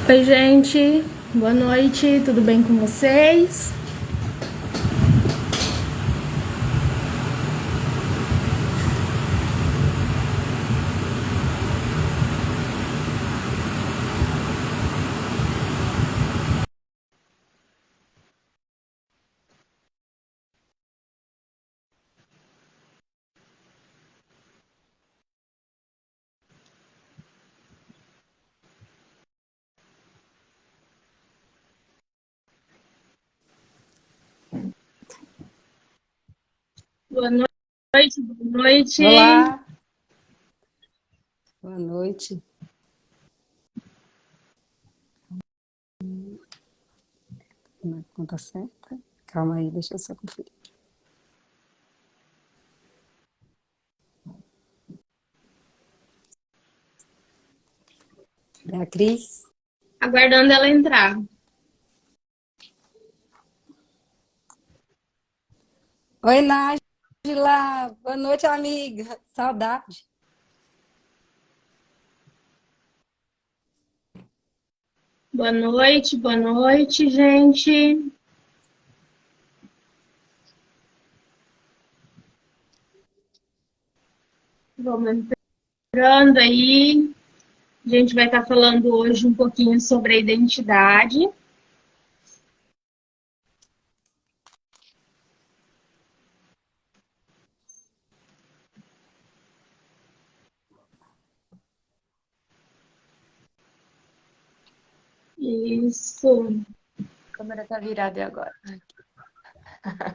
Oi, gente. Boa noite. Tudo bem com vocês? Boa noite, boa noite. Olá, boa noite. Na conta certa? Calma aí, deixa eu só conferir. Beatriz. Aguardando ela entrar. Oi, Nájila. Boa noite, amiga. Saudade. Boa noite, gente. Vamos entrando aí. A gente vai estar falando hoje um pouquinho sobre a identidade. Isso, A câmera tá virada agora.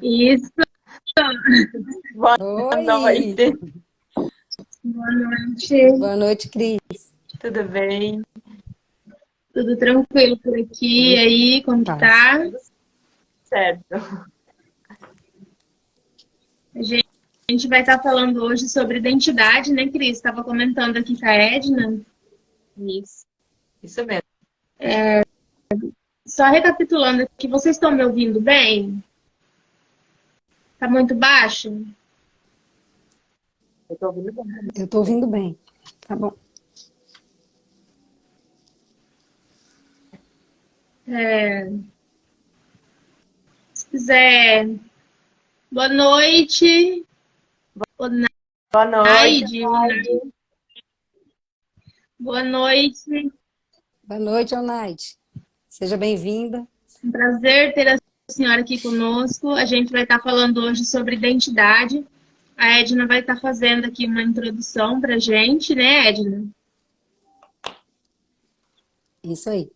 isso. Boa Oi. noite, Boa noite. Boa noite, Cris. tudo bem? Tudo tranquilo por aqui? E Tudo aí, como que paz. tá? Tudo certo. A gente vai estar falando hoje sobre identidade, né, Cris? Estava comentando aqui com a Edna. Isso, isso mesmo. Só recapitulando aqui, vocês estão me ouvindo bem? Tá muito baixo? Eu tô ouvindo bem também. Eu tô ouvindo bem. Tá bom. Se quiser. Boa noite, Boa noite, Onaide. Naide. Boa noite. Boa noite, Onaide. Seja bem-vinda. Um prazer ter a senhora aqui conosco. A gente vai estar falando hoje sobre identidade. A Edna vai estar fazendo aqui uma introdução para a gente, né, Edna? Isso aí.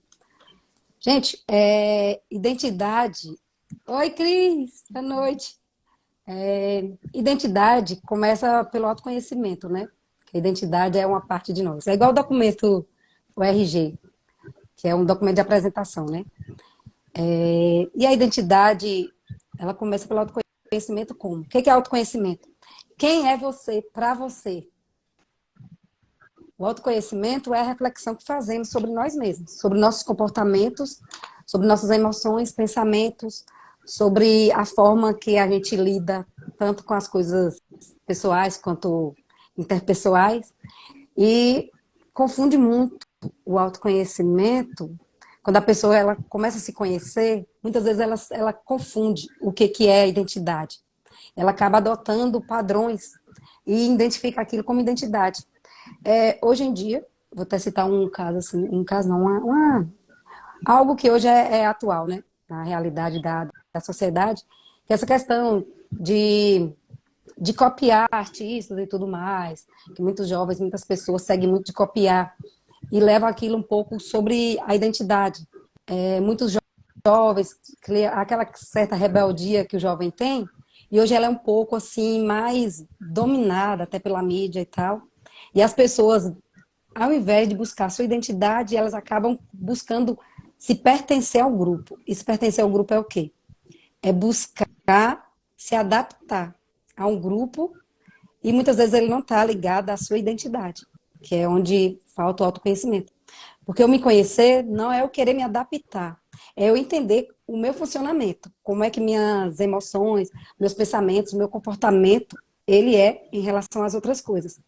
Gente, identidade. Oi, Cris. Boa noite. Identidade começa pelo autoconhecimento, né? A identidade é uma parte de nós. É igual o documento, o RG, que é um documento de apresentação, né? E a identidade, ela começa pelo autoconhecimento como? O que é autoconhecimento? Quem é você para você? O autoconhecimento é a reflexão que fazemos sobre nós mesmos, sobre nossos comportamentos, sobre nossas emoções, pensamentos, sobre a forma que a gente lida tanto com as coisas pessoais quanto interpessoais. E confunde muito o autoconhecimento. Quando a pessoa ela começa a se conhecer, muitas vezes ela confunde o que é a identidade. Ela acaba adotando padrões e identifica aquilo como identidade. Hoje em dia, vou até citar um caso assim, um caso não, algo que hoje é atual, né? Na realidade da sociedade, que é essa questão de copiar artistas e tudo mais, que muitos jovens, muitas pessoas seguem muito de copiar e levam aquilo um pouco sobre a identidade. Muitos jovens, aquela certa rebeldia que o jovem tem, e hoje ela é um pouco assim mais dominada até pela mídia e tal. E as pessoas, ao invés de buscar sua identidade, elas acabam buscando se pertencer ao grupo. E se pertencer ao grupo é o quê? É buscar se adaptar a um grupo e muitas vezes ele não está ligado à sua identidade, que é onde falta o autoconhecimento. Porque eu me conhecer não é eu querer me adaptar, é eu entender o meu funcionamento, como é que minhas emoções, meus pensamentos, meu comportamento ele é em relação às outras coisas.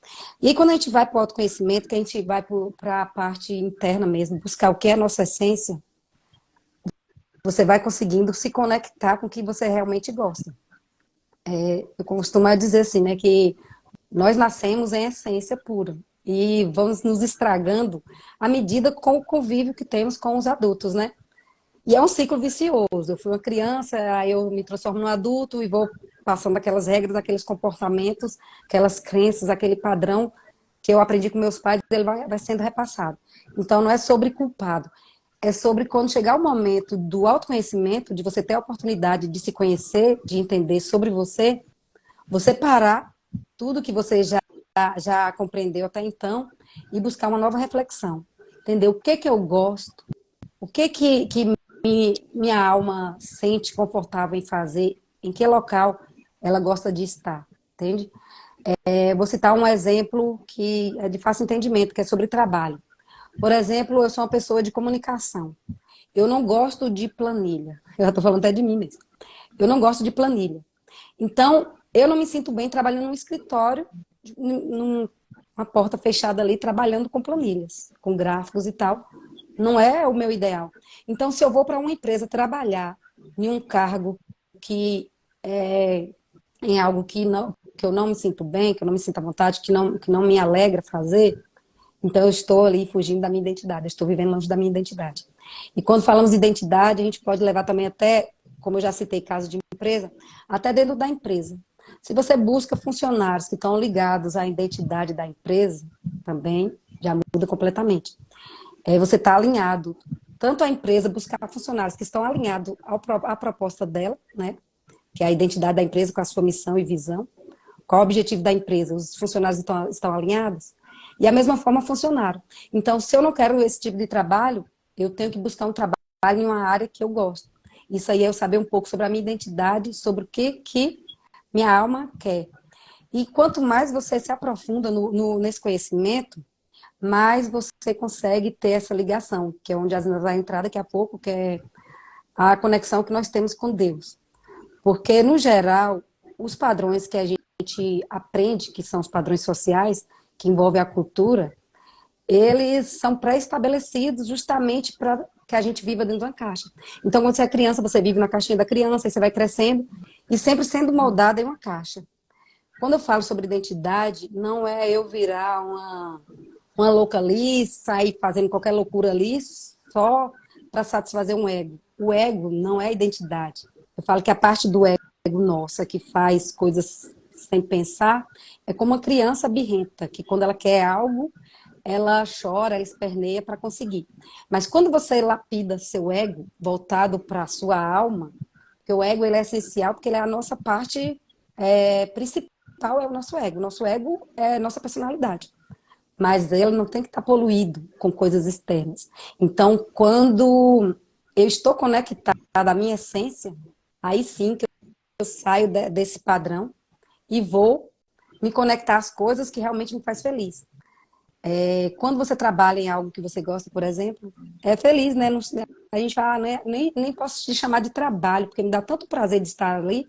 E aí, quando a gente vai para o autoconhecimento, que a gente vai para a parte interna mesmo, buscar o que é a nossa essência, você vai conseguindo se conectar com o que você realmente gosta. Eu costumo dizer assim, né, que nós nascemos em essência pura e vamos nos estragando à medida com o convívio que temos com os adultos, né? E é um ciclo vicioso. Eu fui uma criança, aí eu me transformo num adulto e vou passando aquelas regras, aqueles comportamentos, aquelas crenças, aquele padrão que eu aprendi com meus pais, ele vai sendo repassado. Então, não é sobre culpado. É sobre quando chegar o momento do autoconhecimento, de você ter a oportunidade de se conhecer, de entender sobre você, você parar tudo que você já compreendeu até então e buscar uma nova reflexão. Entender o que eu gosto, o que minha alma sente confortável em fazer, em que local ela gosta de estar, entende? Vou citar um exemplo que é de fácil entendimento, que é sobre trabalho. Por exemplo, eu sou uma pessoa de comunicação. Eu não gosto de planilha. Eu estou falando até de mim mesmo. Eu não gosto de planilha. Então, eu não me sinto bem trabalhando num escritório, numa porta fechada ali, trabalhando com planilhas, com gráficos e tal. Não é o meu ideal. Então, se eu vou para uma empresa trabalhar em um cargo que é em algo que eu não me sinto bem, que eu não me sinto à vontade, que não me alegra fazer, então eu estou ali fugindo da minha identidade, eu estou vivendo longe da minha identidade. E quando falamos de identidade, a gente pode levar também até, como eu já citei caso de empresa, até dentro da empresa. Se você busca funcionários que estão ligados à identidade da empresa, também já muda completamente. Você está alinhado, tanto a empresa buscar funcionários que estão alinhados à proposta dela, né? Que é a identidade da empresa com a sua missão e visão. Qual o objetivo da empresa? Os funcionários estão alinhados? E a mesma forma, funcionário. Então, se eu não quero esse tipo de trabalho, eu tenho que buscar um trabalho em uma área que eu gosto. Isso aí é eu saber um pouco sobre a minha identidade, sobre o que minha alma quer. E quanto mais você se aprofunda nesse conhecimento, mais você consegue ter essa ligação, que é onde a Zina vai entrar daqui a pouco, que é a conexão que nós temos com Deus. Porque, no geral, os padrões que a gente aprende, que são os padrões sociais, que envolvem a cultura, eles são pré-estabelecidos justamente para que a gente viva dentro de uma caixa. Então, quando você é criança, você vive na caixinha da criança, e você vai crescendo, e sempre sendo moldada em uma caixa. Quando eu falo sobre identidade, não é eu virar uma louca ali, sair fazendo qualquer loucura ali, só para satisfazer um ego. O ego não é identidade. Eu falo que a parte do ego nossa, que faz coisas sem pensar, é como uma criança birrenta, que quando ela quer algo, ela chora, ela esperneia para conseguir. Mas quando você lapida seu ego, voltado para a sua alma, porque o ego ele é essencial, porque ele é a nossa parte principal, é o nosso ego. O nosso ego é a nossa personalidade. Mas ele não tem que estar poluído com coisas externas. Então, quando eu estou conectada à minha essência, aí sim que eu saio desse padrão e vou me conectar às coisas que realmente me faz feliz. Quando você trabalha em algo que você gosta, por exemplo, é feliz, né? A gente fala, né? Nem posso te chamar de trabalho, porque me dá tanto prazer de estar ali.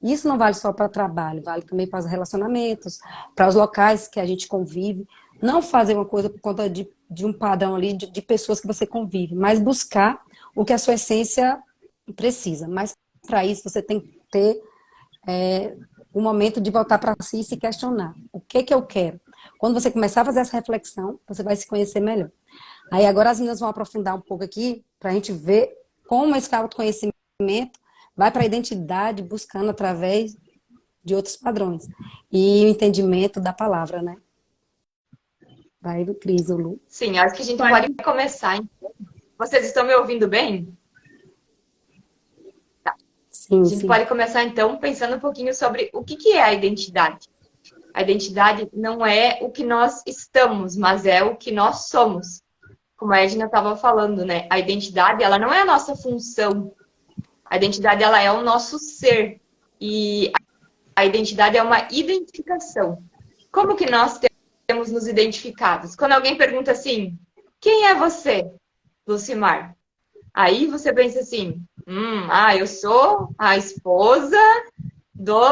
E isso não vale só para trabalho, vale também para os relacionamentos, para os locais que a gente convive. Não fazer uma coisa por conta de um padrão ali, de pessoas que você convive, mas buscar o que a sua essência precisa. Mas para isso você tem que ter um momento de voltar para si e se questionar. O que eu quero? Quando você começar a fazer essa reflexão, você vai se conhecer melhor. Aí agora as meninas vão aprofundar um pouco aqui para a gente ver como esse autoconhecimento vai para a identidade, buscando através de outros padrões. E o entendimento da palavra, né? Vai, Cris, Lu. Sim, acho que a gente pode começar. Então. Vocês estão me ouvindo bem? Tá. Sim, A gente sim. pode começar, então, pensando um pouquinho sobre o que é a identidade. A identidade não é o que nós estamos, mas é o que nós somos. Como a Edna estava falando, né? A identidade, ela não é a nossa função. A identidade, ela é o nosso ser. E a identidade é uma identificação. Como que nós temos nos identificados? Quando alguém pergunta assim, quem é você, Lucimar? Aí você pensa assim, eu sou a esposa do...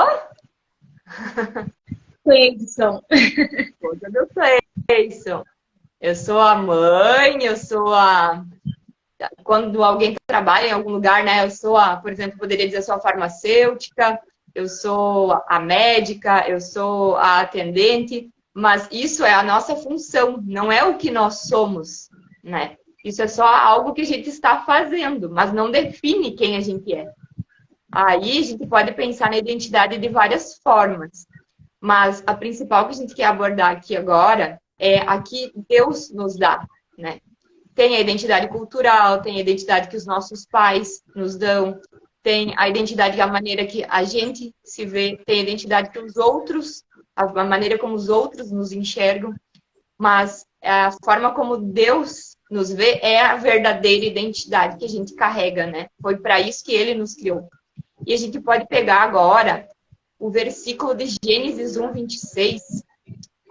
Cleidson. Esposa do Cleison. Eu sou a mãe, eu sou a... Quando alguém trabalha em algum lugar, né? Eu sou a, por exemplo, poderia dizer, eu sou a farmacêutica, eu sou a médica, eu sou a atendente, mas isso é a nossa função, não é o que nós somos, né? Isso é só algo que a gente está fazendo, mas não define quem a gente é. Aí a gente pode pensar na identidade de várias formas, mas a principal que a gente quer abordar aqui agora é a que Deus nos dá, né? Tem a identidade cultural, tem a identidade que os nossos pais nos dão, tem a identidade, a maneira que a gente se vê, tem a identidade que os outros, a maneira como os outros nos enxergam, mas a forma como Deus nos vê é a verdadeira identidade que a gente carrega, né? Foi para isso que Ele nos criou. E a gente pode pegar agora o versículo de Gênesis 1, 26,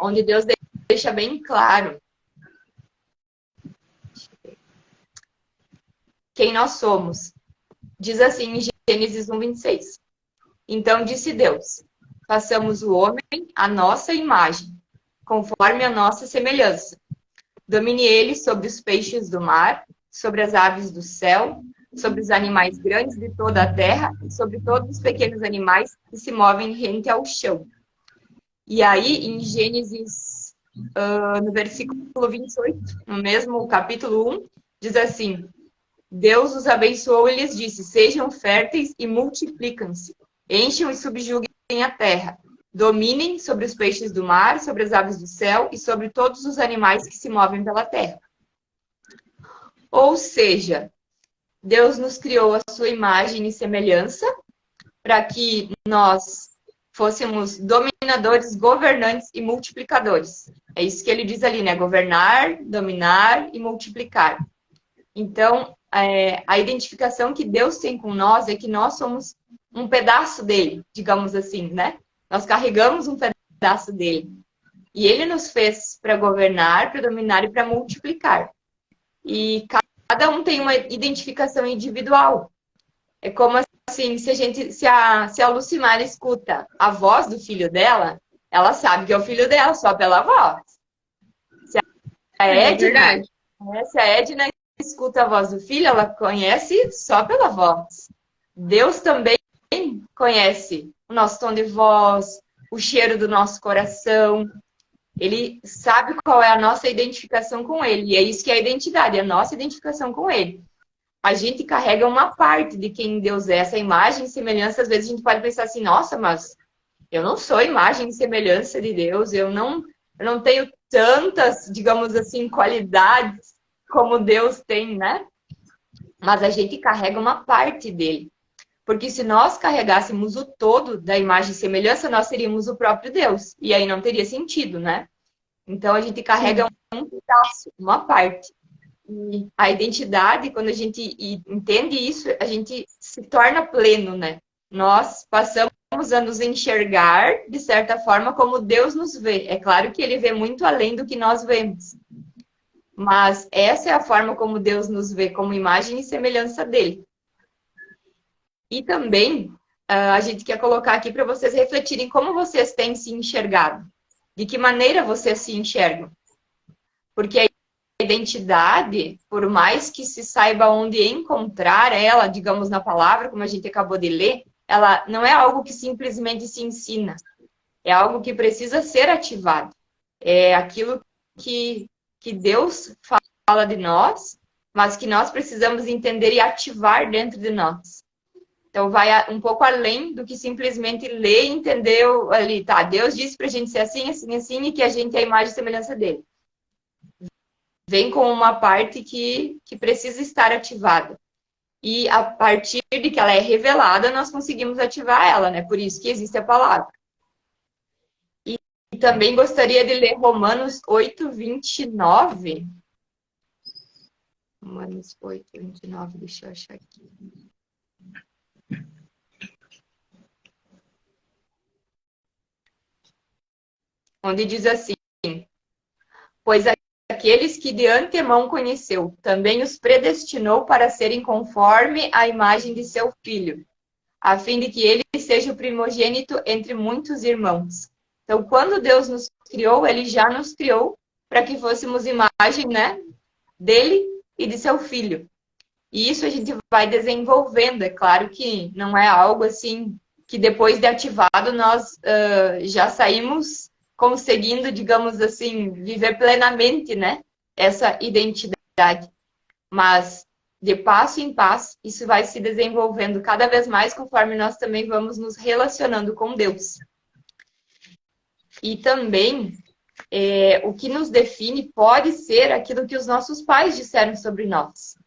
onde Deus deixa bem claro quem nós somos. Diz assim em Gênesis 1, 26. Então disse Deus, façamos o homem à nossa imagem, conforme a nossa semelhança. Domine ele sobre os peixes do mar, sobre as aves do céu, sobre os animais grandes de toda a terra e sobre todos os pequenos animais que se movem rente ao chão. E aí, em Gênesis, no versículo 28, no mesmo capítulo 1, diz assim, Deus os abençoou e lhes disse, sejam férteis e multiplicam-se, encham e subjuguem a terra, dominem sobre os peixes do mar, sobre as aves do céu e sobre todos os animais que se movem pela terra. Ou seja, Deus nos criou a sua imagem e semelhança para que nós fôssemos dominadores, governantes e multiplicadores. É isso que ele diz ali, né? Governar, dominar e multiplicar. Então, a identificação que Deus tem com nós é que nós somos um pedaço dele, digamos assim, né? Nós carregamos um pedaço dele. E ele nos fez para governar, para dominar e para multiplicar. E cada um tem uma identificação individual. É como assim, se a Lucimara escuta a voz do filho dela, ela sabe que é o filho dela só pela voz. Se a Edna, se a Edna escuta a voz do filho, ela conhece só pela voz. Deus também conhece o nosso tom de voz, o cheiro do nosso coração. Ele sabe qual é a nossa identificação com ele. E é isso que é a identidade, é a nossa identificação com ele. A gente carrega uma parte de quem Deus é, essa imagem e semelhança. Às vezes a gente pode pensar assim, nossa, mas eu não sou imagem e semelhança de Deus, eu não tenho tantas, digamos assim, qualidades como Deus tem, né? Mas a gente carrega uma parte dele. Porque se nós carregássemos o todo da imagem e semelhança, nós seríamos o próprio Deus. E aí não teria sentido, né? Então a gente carrega um pedaço, uma parte. E a identidade, quando a gente entende isso, a gente se torna pleno, né? Nós passamos a nos enxergar, de certa forma, como Deus nos vê. É claro que ele vê muito além do que nós vemos. Mas essa é a forma como Deus nos vê, como imagem e semelhança dele. E também, a gente quer colocar aqui para vocês refletirem como vocês têm se enxergado. De que maneira vocês se enxergam. Porque a identidade, por mais que se saiba onde encontrar ela, digamos na palavra, como a gente acabou de ler, ela não é algo que simplesmente se ensina. É algo que precisa ser ativado. É aquilo que Deus fala de nós, mas que nós precisamos entender e ativar dentro de nós. Então, vai um pouco além do que simplesmente ler e entender ali, tá? Deus disse pra gente ser assim, assim, assim, e que a gente é a imagem e semelhança dele. Vem com uma parte que precisa estar ativada. E a partir de que ela é revelada, nós conseguimos ativar ela, né? Por isso que existe a palavra. E também gostaria de ler Romanos 8, 29. Romanos 8, 29, deixa eu achar aqui. Onde diz assim, pois aqueles que de antemão conheceu, também os predestinou para serem conforme a imagem de seu filho, a fim de que ele seja o primogênito entre muitos irmãos. Então, quando Deus nos criou, Ele já nos criou para que fôssemos imagem, né, dele e de seu filho. E isso a gente vai desenvolvendo. É claro que não é algo assim que depois de ativado nós já saímos conseguindo, digamos assim, viver plenamente, né, essa identidade. Mas de passo em passo, isso vai se desenvolvendo cada vez mais conforme nós também vamos nos relacionando com Deus. E também, o que nos define pode ser aquilo que os nossos pais disseram sobre nós.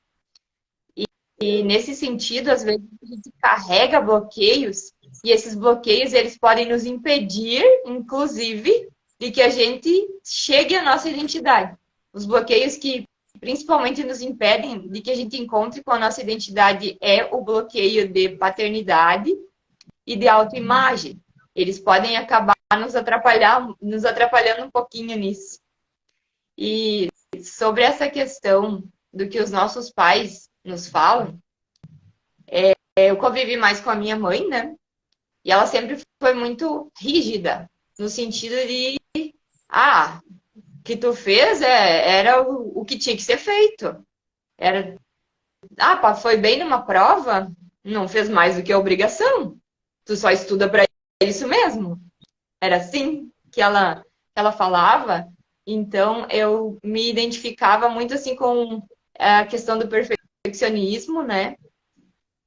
E nesse sentido, às vezes, a gente carrega bloqueios, e esses bloqueios, eles podem nos impedir, inclusive, de que a gente chegue à nossa identidade. Os bloqueios que principalmente nos impedem de que a gente encontre com a nossa identidade é o bloqueio de paternidade e de autoimagem. Eles podem acabar nos atrapalhando um pouquinho nisso. E sobre essa questão do que os nossos pais nos falam, eu convivi mais com a minha mãe, né? E ela sempre foi muito rígida, no sentido de, o que tu fez era o que tinha que ser feito. Foi bem numa prova, não fez mais do que a obrigação. Tu só estuda para isso mesmo. Era assim que ela falava. Então, eu me identificava muito assim com a questão do perfeccionismo, né?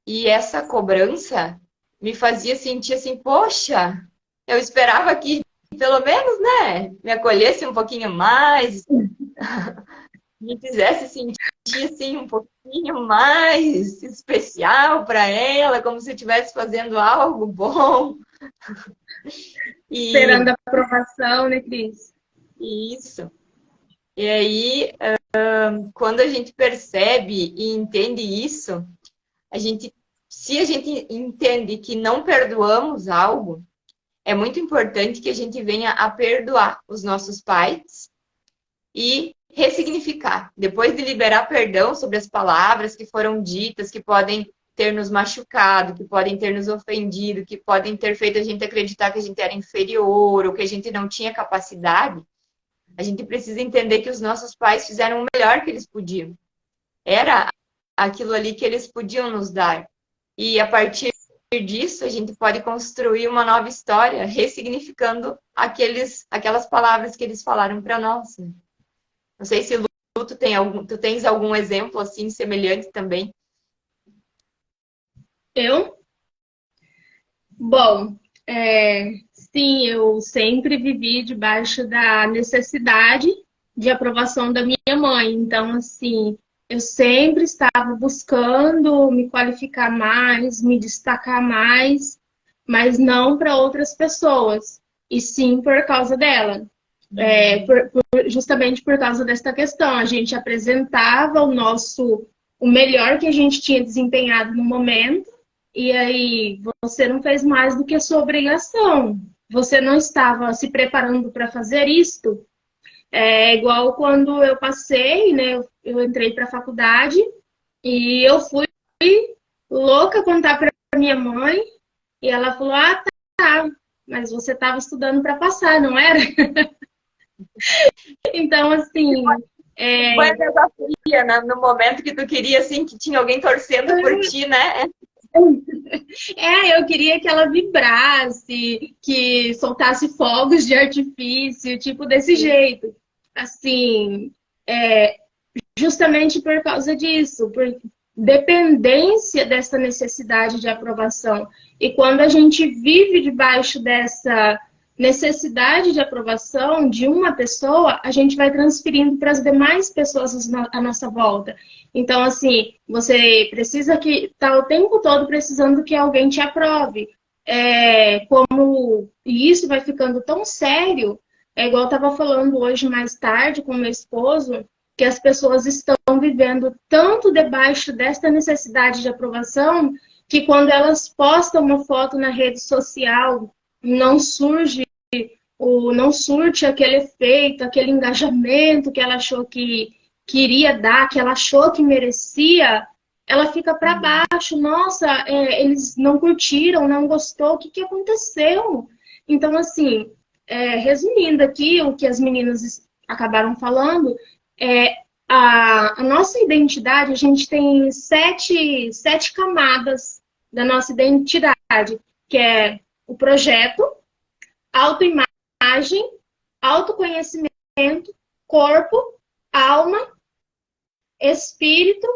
E essa cobrança me fazia sentir assim, poxa, eu esperava que pelo menos, né, me acolhesse um pouquinho mais, me fizesse sentir assim um pouquinho mais especial para ela, como se eu estivesse fazendo algo bom. Esperando a aprovação, né, Cris? Isso. E aí, quando a gente percebe e entende isso, se a gente entende que não perdoamos algo, é muito importante que a gente venha a perdoar os nossos pais e ressignificar. Depois de liberar perdão sobre as palavras que foram ditas, que podem ter nos machucado, que podem ter nos ofendido, que podem ter feito a gente acreditar que a gente era inferior ou que a gente não tinha capacidade, a gente precisa entender que os nossos pais fizeram o melhor que eles podiam. Era aquilo ali que eles podiam nos dar. E a partir disso, a gente pode construir uma nova história, ressignificando aquelas palavras que eles falaram para nós. Não sei se, Lu, tu tens algum exemplo assim semelhante também? Eu? Bom, sim, eu sempre vivi debaixo da necessidade de aprovação da minha mãe. Então, assim, eu sempre estava buscando me qualificar mais, me destacar mais, mas não para outras pessoas, e sim por causa dela. Justamente por causa desta questão. A gente apresentava o melhor que a gente tinha desempenhado no momento, e aí você não fez mais do que a sua obrigação. Você não estava se preparando para fazer isto. É igual quando eu passei, né? Eu entrei para a faculdade e eu fui louca contar para minha mãe, e ela falou: tá, mas você estava estudando para passar, não era? Então, assim... Foi a desafia, né? No momento que tu queria, assim, que tinha alguém torcendo por ti, né? Eu queria que ela vibrasse, que soltasse fogos de artifício, tipo desse jeito. Assim, justamente por causa disso, por dependência dessa necessidade de aprovação. E quando a gente vive debaixo dessa necessidade de aprovação de uma pessoa, a gente vai transferindo para as demais pessoas à nossa volta. Então, assim, você precisa tá o tempo todo precisando que alguém te aprove. E isso vai ficando tão sério, igual eu estava falando hoje mais tarde com meu esposo, que as pessoas estão vivendo tanto debaixo desta necessidade de aprovação, que quando elas postam uma foto na rede social, não surte aquele efeito, aquele engajamento que ela achou que queria dar, que ela achou que merecia, ela fica para baixo. Nossa, eles não curtiram, não gostou, o que aconteceu? Então, assim, resumindo aqui o que as meninas acabaram falando, a nossa identidade, a gente tem sete camadas da nossa identidade, que é o projeto, autoimagem, autoconhecimento, corpo, alma, espírito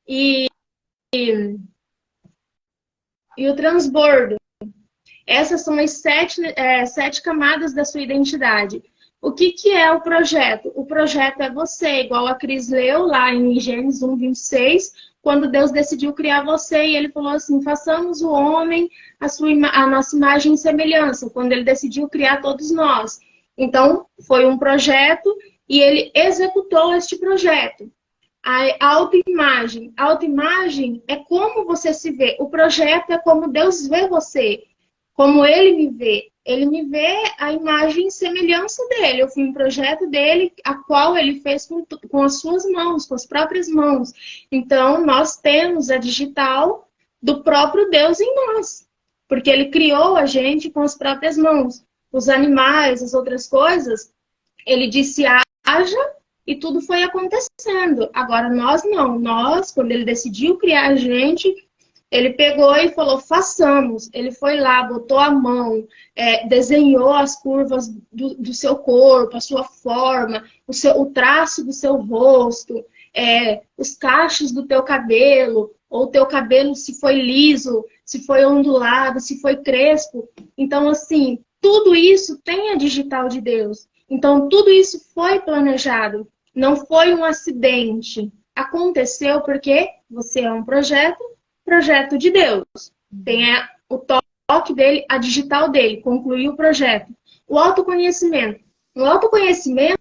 e o transbordo. Essas são as sete camadas da sua identidade. O que é o projeto? O projeto é você, igual a Cris leu lá em Gênesis 1:26, quando Deus decidiu criar você e ele falou assim, façamos o homem a nossa imagem e semelhança, quando ele decidiu criar todos nós. Então, foi um projeto e ele executou este projeto. A autoimagem. A autoimagem é como você se vê. O projeto é como Deus vê você. Como ele me vê. Ele me vê a imagem e semelhança dele. Eu fui um projeto dele, a qual ele fez com as suas mãos, com as próprias mãos. Então, nós temos a digital do próprio Deus em nós. Porque ele criou a gente com as próprias mãos. Os animais, as outras coisas, ele disse, haja, e tudo foi acontecendo. Agora, nós não. Nós, quando ele decidiu criar a gente, ele pegou e falou, façamos. Ele foi lá, botou a mão, desenhou as curvas do seu corpo, a sua forma, o traço do seu rosto, os cachos do teu cabelo, ou o teu cabelo se foi liso, se foi ondulado, se foi crespo. Então, assim, tudo isso tem a digital de Deus. Então, tudo isso foi planejado. Não foi um acidente. Aconteceu porque você é um projeto de Deus. Tem o toque dele, a digital dele, concluiu o projeto. O autoconhecimento. O autoconhecimento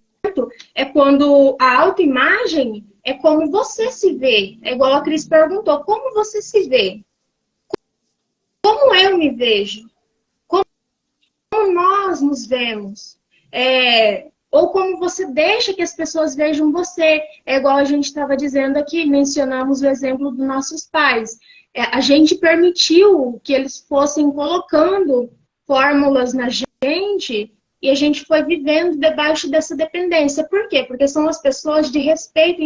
é quando a autoimagem é como você se vê. É igual a Cris perguntou, como você se vê? Como eu me vejo? Como nós nos vemos? Ou como você deixa que as pessoas vejam você. É igual a gente estava dizendo aqui, mencionamos o exemplo dos nossos pais. A gente permitiu que eles fossem colocando fórmulas na gente e a gente foi vivendo debaixo dessa dependência. Por quê? Porque são as pessoas de respeito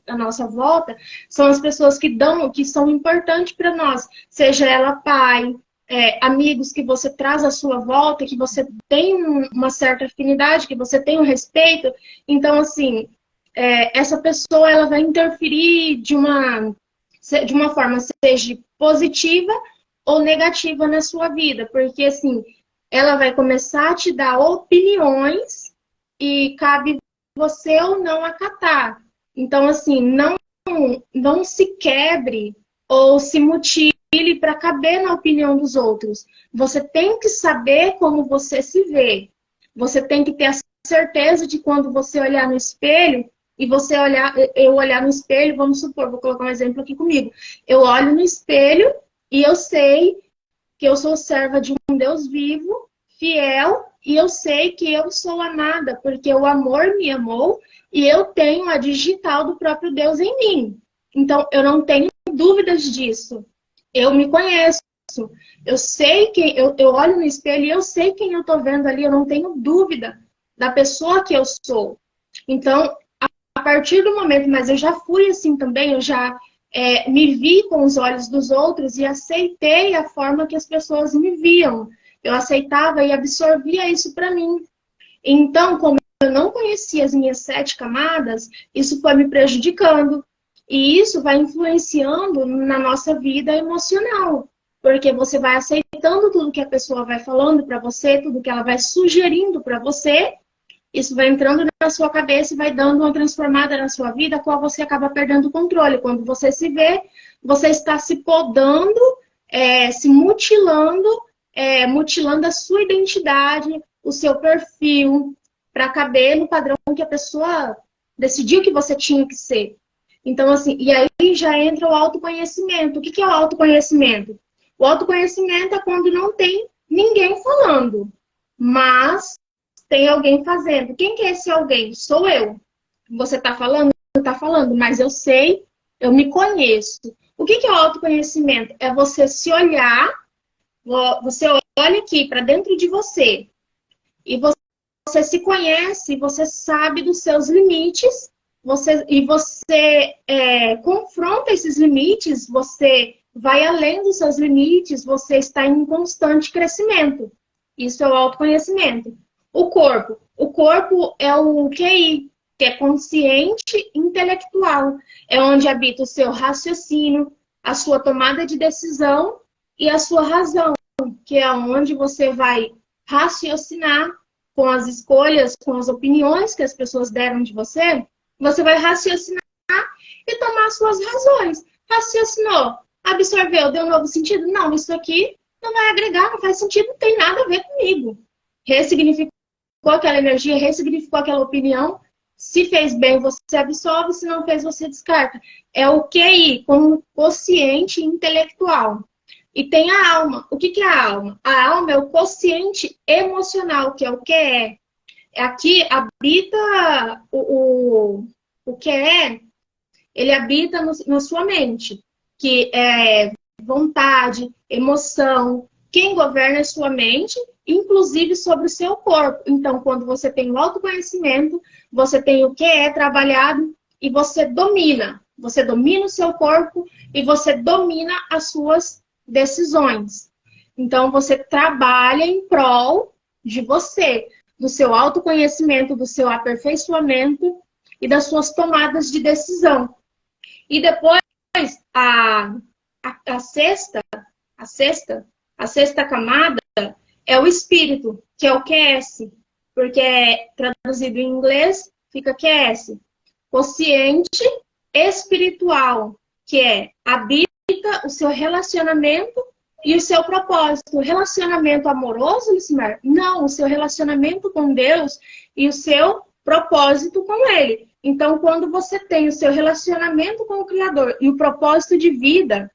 à nossa volta, são as pessoas que são importantes para nós. Seja ela pai, amigos que você traz à sua volta, que você tem uma certa afinidade, que você tem um respeito. Então, assim, essa pessoa ela vai interferir de uma forma, seja positiva ou negativa na sua vida. Porque, assim, ela vai começar a te dar opiniões e cabe você ou não acatar. Então, assim, não se quebre ou se mutile para caber na opinião dos outros. Você tem que saber como você se vê. Você tem que ter a certeza de quando você olhar no espelho e eu olhar no espelho, vamos supor, vou colocar um exemplo aqui comigo. Eu olho no espelho e eu sei que eu sou serva de um Deus vivo, fiel, e eu sei que eu sou amada, porque o amor me amou e eu tenho a digital do próprio Deus em mim. Então, eu não tenho dúvidas disso. Eu me conheço. Eu sei que eu olho no espelho e eu sei quem eu estou vendo ali. Eu não tenho dúvida da pessoa que eu sou. Então, a partir do momento, mas eu já fui assim também, eu já me vi com os olhos dos outros e aceitei a forma que as pessoas me viam. Eu aceitava e absorvia isso para mim. Então, como eu não conhecia as minhas 7 camadas, isso foi me prejudicando. E isso vai influenciando na nossa vida emocional. Porque você vai aceitando tudo que a pessoa vai falando para você, tudo que ela vai sugerindo para você. Isso vai entrando na sua cabeça e vai dando uma transformada na sua vida, a qual você acaba perdendo o controle. Quando você se vê, você está se podando, se mutilando, mutilando a sua identidade, o seu perfil, para caber no padrão que a pessoa decidiu que você tinha que ser. Então, assim, e aí já entra o autoconhecimento. O que é o autoconhecimento? O autoconhecimento é quando não tem ninguém falando, mas tem alguém fazendo. Quem que é esse alguém? Sou eu. Você está falando? Está falando, mas eu sei, eu me conheço. O que é o autoconhecimento? É você se olhar, você olha aqui para dentro de você e você se conhece, você sabe dos seus limites, você confronta esses limites, você vai além dos seus limites, você está em constante crescimento. Isso é o autoconhecimento. O corpo é o QI, que é consciente intelectual. É onde habita o seu raciocínio, a sua tomada de decisão e a sua razão, que é onde você vai raciocinar com as escolhas, com as opiniões que as pessoas deram de você. Você vai raciocinar e tomar suas razões. Raciocinou, absorveu, deu um novo sentido? Não, isso aqui não vai agregar, não faz sentido, não tem nada a ver comigo. Ressignificou aquela energia, ressignificou aquela opinião. Se fez bem, você absorve, se não fez, você descarta. É o QI, como quociente intelectual. E tem a alma. O que é a alma? A alma é o quociente emocional, que é o QE. Aqui habita o QE, ele habita na sua mente, que é vontade, emoção. Quem governa é sua mente, inclusive sobre o seu corpo. Então, quando você tem o autoconhecimento, você tem o QE trabalhado e você domina. Você domina o seu corpo e você domina as suas decisões. Então, você trabalha em prol de você, do seu autoconhecimento, do seu aperfeiçoamento e das suas tomadas de decisão. E depois, a sexta camada é o espírito, que é o QS, porque é traduzido em inglês, fica QS. Consciente espiritual, que é habita o seu relacionamento e o seu propósito. O relacionamento amoroso, Lucimar? Não, o seu relacionamento com Deus e o seu propósito com Ele. Então, quando você tem o seu relacionamento com o Criador e o propósito de vida,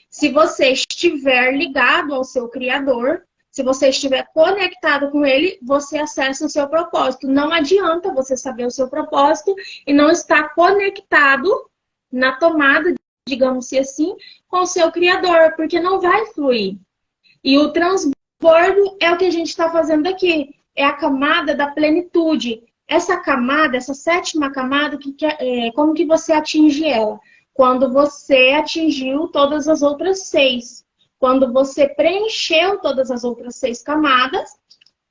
se você estiver ligado ao seu Criador, se você estiver conectado com Ele, você acessa o seu propósito. Não adianta você saber o seu propósito e não estar conectado na tomada, digamos assim, com o seu Criador, porque não vai fluir. E o transbordo é o que a gente está fazendo aqui. É a camada da plenitude. Essa camada, essa sétima camada, como que você atinge ela? Quando você atingiu todas as outras 6. Quando você preencheu todas as outras 6 camadas,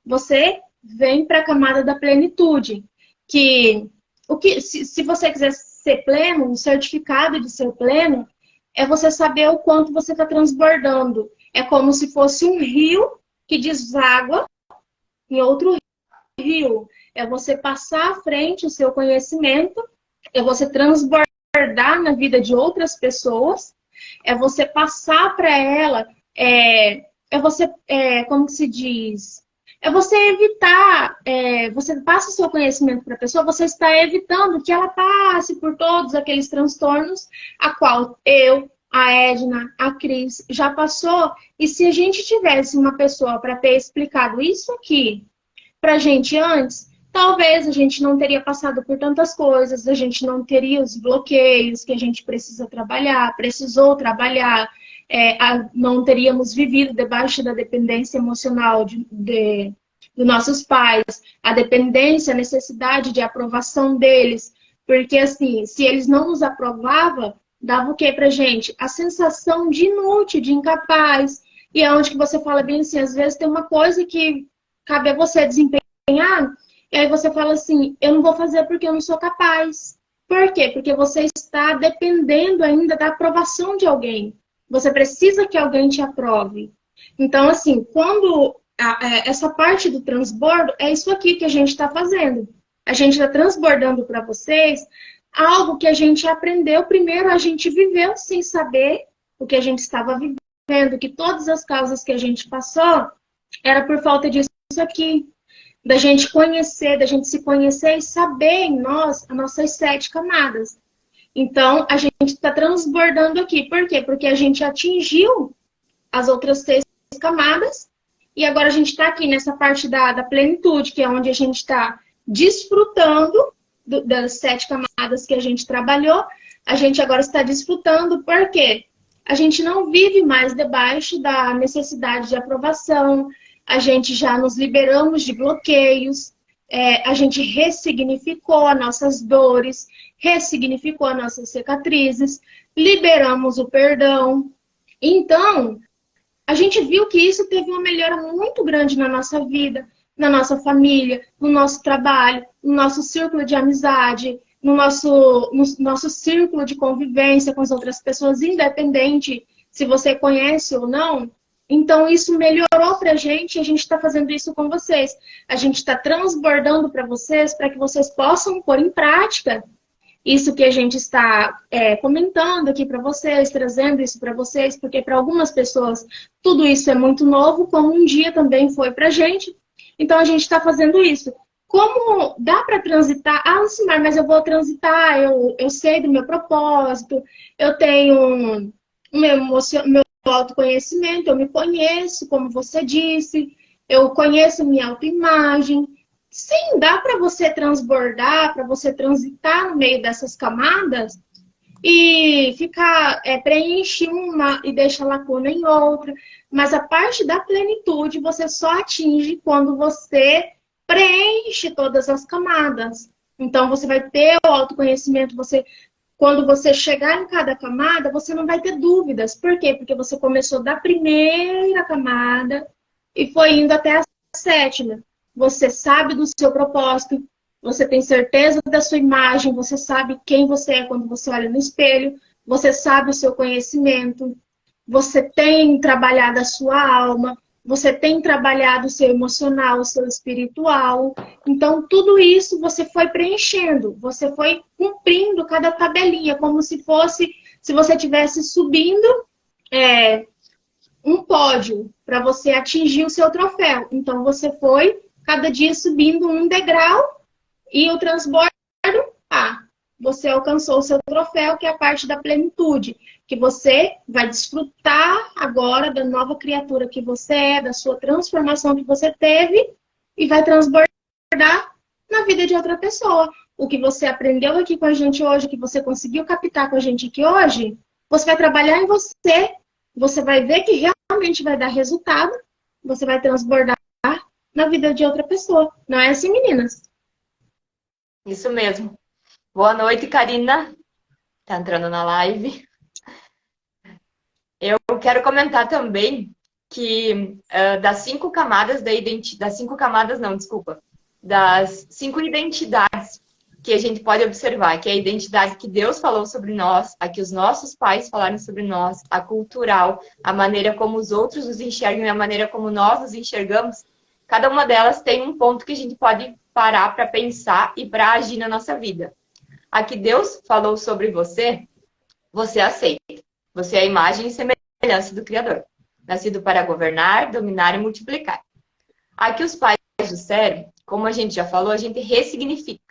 você vem para a camada da plenitude. Se você quiser ser pleno, o certificado de ser pleno, é você saber o quanto você está transbordando. É como se fosse um rio que deságua em outro rio. É você passar à frente o seu conhecimento, é você transbordar na vida de outras pessoas, é você passar para ela, como que se diz? É você evitar, você passa o seu conhecimento para a pessoa, você está evitando que ela passe por todos aqueles transtornos a qual eu, a Edna, a Cris já passou. E se a gente tivesse uma pessoa para ter explicado isso aqui pra gente antes, talvez a gente não teria passado por tantas coisas, a gente não teria os bloqueios que a gente precisa trabalhar, precisou trabalhar, não teríamos vivido debaixo da dependência emocional dos nossos pais, a dependência, a necessidade de aprovação deles, porque assim, se eles não nos aprovavam, dava o que pra gente? A sensação de inútil, de incapaz, e é onde que você fala bem assim, às vezes tem uma coisa que cabe a você desempenhar, e aí você fala assim, eu não vou fazer porque eu não sou capaz. Por quê? Porque você está dependendo ainda da aprovação de alguém. Você precisa que alguém te aprove. Então, assim, quando essa parte do transbordo, é isso aqui que a gente está fazendo. A gente está transbordando para vocês algo que a gente aprendeu. Primeiro, a gente viveu sem saber o que a gente estava vivendo, que todas as causas que a gente passou era por falta disso aqui. Da gente conhecer, da gente se conhecer e saber em nós as nossas 7 camadas. Então, a gente está transbordando aqui. Por quê? Porque a gente atingiu as outras 6 camadas e agora a gente está aqui nessa parte da plenitude, que é onde a gente está desfrutando das 7 camadas que a gente trabalhou. A gente agora está desfrutando, por quê? A gente não vive mais debaixo da necessidade de aprovação, a gente já nos liberamos de bloqueios, a gente ressignificou as nossas dores, ressignificou as nossas cicatrizes, liberamos o perdão. Então, a gente viu que isso teve uma melhora muito grande na nossa vida, na nossa família, no nosso trabalho, no nosso círculo de amizade, no nosso círculo de convivência com as outras pessoas, independente se você conhece ou não. Então, isso melhorou para a gente e a gente está fazendo isso com vocês. A gente está transbordando para vocês, para que vocês possam pôr em prática isso que a gente está comentando aqui para vocês, trazendo isso para vocês, porque para algumas pessoas tudo isso é muito novo, como um dia também foi para a gente. Então, a gente está fazendo isso. Como dá para transitar? Ah, Lucimar, mas eu vou transitar, eu sei do meu propósito, eu tenho meu autoconhecimento, eu me conheço, como você disse, eu conheço minha autoimagem. Sim, dá para você transbordar, para você transitar no meio dessas camadas e ficar, preenche uma e deixa lacuna em outra. Mas a parte da plenitude você só atinge quando você preenche todas as camadas. Então você vai ter o autoconhecimento, quando você chegar em cada camada, você não vai ter dúvidas. Por quê? Porque você começou da primeira camada e foi indo até a sétima. Você sabe do seu propósito, você tem certeza da sua imagem, você sabe quem você é quando você olha no espelho, você sabe o seu conhecimento, você tem trabalhado a sua alma, você tem trabalhado o seu emocional, o seu espiritual. Então, tudo isso você foi preenchendo, você foi cumprindo cada tabelinha, como se você estivesse subindo um pódio para você atingir o seu troféu. Então, você foi cada dia subindo um degrau e o transbordo, você alcançou o seu troféu, que é a parte da plenitude, que você vai desfrutar agora da nova criatura que você é, da sua transformação que você teve e vai transbordar na vida de outra pessoa. O que você aprendeu aqui com a gente hoje, que você conseguiu captar com a gente aqui hoje, você vai trabalhar em você vai ver que realmente vai dar resultado, você vai transbordar na vida de outra pessoa. Não é assim, meninas? Isso mesmo. Boa noite, Karina. Tá entrando na live. Eu quero comentar também que das 5 camadas da identidade... Das 5 camadas, não, desculpa. Das 5 identidades que a gente pode observar, que é a identidade que Deus falou sobre nós, a que os nossos pais falaram sobre nós, a cultural, a maneira como os outros nos enxergam e a maneira como nós nos enxergamos. Cada uma delas tem um ponto que a gente pode parar para pensar e para agir na nossa vida. A que Deus falou sobre você, você aceita. Você é a imagem e semelhança do Criador. Nascido para governar, dominar e multiplicar. A que os pais disseram, como a gente já falou, a gente ressignifica.